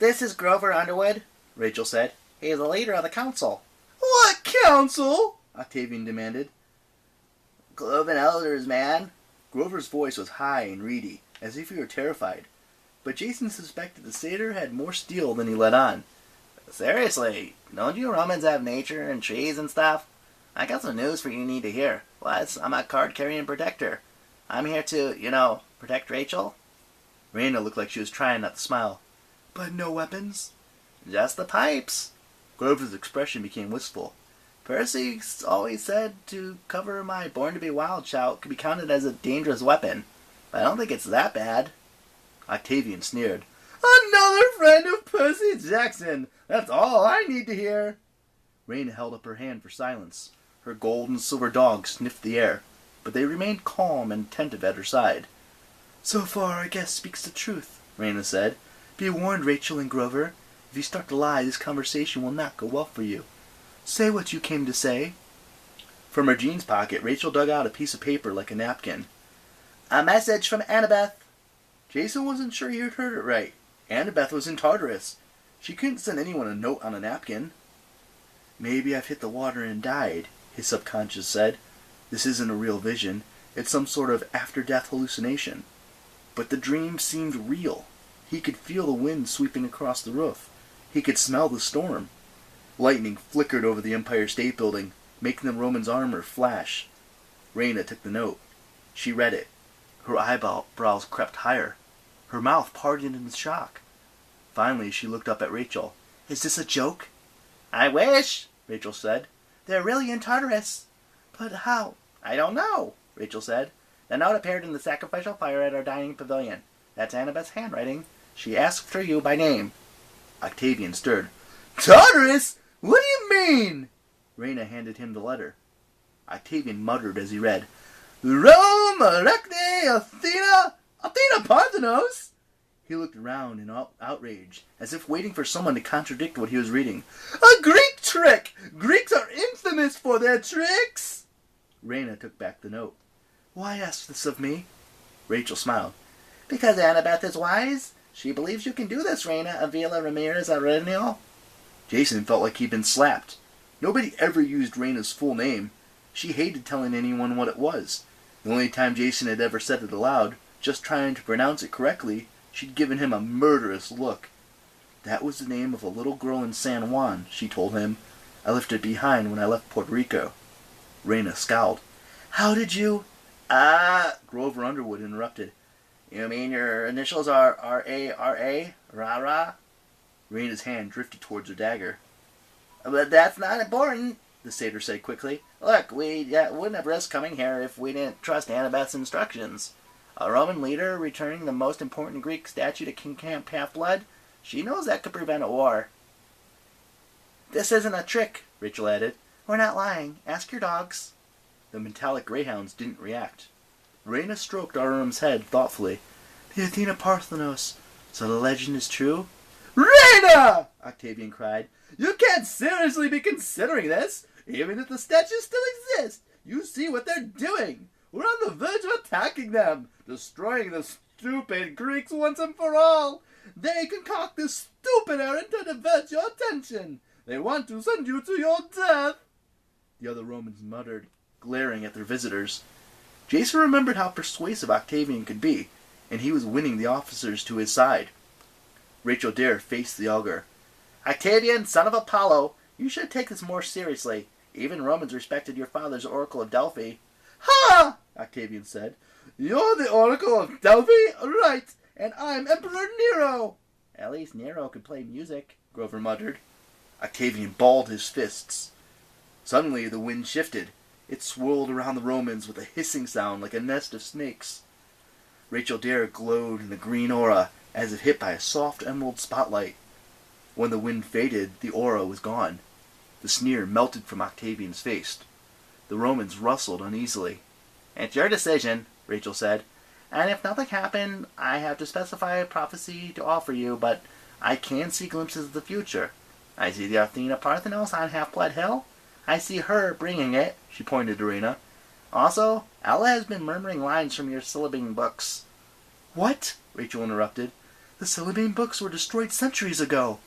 This is Grover Underwood, Rachel said. He is the leader of the council. What council? Octavian demanded. Cloven Elders, man. Grover's voice was high and reedy, as if he were terrified. But Jason suspected the satyr had more steel than he let on. Seriously, don't you Romans have nature and trees and stuff? I got some news for you need to hear. Plus, I'm a card-carrying protector. I'm here to, protect Rachel. Raina looked like she was trying not to smile. But no weapons? Just the pipes. Grover's expression became wistful. Percy always said to cover my born-to-be-wild shout could be counted as a dangerous weapon. But I don't think it's that bad. Octavian sneered. Another friend of Percy Jackson! That's all I need to hear. Raina held up her hand for silence. Her gold and silver dog sniffed the air, but they remained calm and attentive at her side. So far, our guest speaks the truth, Raina said. Be warned, Rachel and Grover. If you start to lie, this conversation will not go well for you. Say what you came to say. From her jeans pocket, Rachel dug out a piece of paper like a napkin. A message from Annabeth. Jason wasn't sure he had heard it right. Annabeth was in Tartarus. She couldn't send anyone a note on a napkin. Maybe I've hit the water and died, his subconscious said. This isn't a real vision. It's some sort of after-death hallucination. But the dream seemed real. He could feel the wind sweeping across the roof. He could smell the storm. Lightning flickered over the Empire State Building, making the Romans' armor flash. Raina took the note. She read it. Her eyebrows crept higher. Her mouth parted in shock. Finally, she looked up at Rachel. Is this a joke? I wish, Rachel said. They're really in Tartarus. But how? I don't know, Rachel said. The note appeared in the sacrificial fire at our dining pavilion. That's Annabeth's handwriting. She asked for you by name. Octavian stirred. Tartarus? What do you mean? Raina handed him the letter. Octavian muttered as he read. Rome, Arachne, Athena Parthenos? He looked around in outrage, as if waiting for someone to contradict what he was reading. A Greek trick! Greeks are infamous for their tricks! Raina took back the note. Why ask this of me? Rachel smiled. Because Annabeth is wise. She believes you can do this, Raina Avila Ramirez Arenio. Jason felt like he'd been slapped. Nobody ever used Raina's full name. She hated telling anyone what it was. The only time Jason had ever said it aloud, just trying to pronounce it correctly, she'd given him a murderous look. That was the name of a little girl in San Juan, she told him. I left it behind when I left Puerto Rico. Raina scowled. How did you... Grover Underwood interrupted. You mean your initials are R-A-R-A? Ra-Ra? Raina's hand drifted towards her dagger. But that's not important, the satyr said quickly. Look, we wouldn't have risked coming here if we didn't trust Annabeth's instructions. A Roman leader returning the most important Greek statue to King Camp Half-Blood? She knows that could prevent a war. This isn't a trick, Rachel added. We're not lying. Ask your dogs. The metallic greyhounds didn't react. Raina stroked Aram's head thoughtfully. The Athena Parthenos. So the legend is true? Raina! Octavian cried. You can't seriously be considering this. Even if the statues still exist, you see what they're doing. We're on the verge of attacking them, destroying the stupid Greeks once and for all. They concoct this stupid errand to divert your attention. They want to send you to your death. The other Romans muttered, glaring at their visitors. Jason remembered how persuasive Octavian could be, and he was winning the officers to his side. Rachel Dare faced the ogre. Octavian, son of Apollo, you should take this more seriously. Even Romans respected your father's oracle of Delphi. Ha! Octavian said. You're the oracle of Delphi? Right, and I'm Emperor Nero. At least Nero could play music, Grover muttered. Octavian balled his fists. Suddenly the wind shifted. It swirled around the Romans with a hissing sound like a nest of snakes. Rachel Dare glowed in a green aura as if hit by a soft emerald spotlight. When the wind faded, the aura was gone. The sneer melted from Octavian's face. The Romans rustled uneasily. It's your decision, Rachel said. And if nothing happened, I have to specify a prophecy to offer you, but I can see glimpses of the future. I see the Athena Parthenos on Half-Blood Hill. I see her bringing it, she pointed to Raina. Also, Ella has been murmuring lines from your syllabing books. What? Rachel interrupted. The Silliman books were destroyed centuries ago.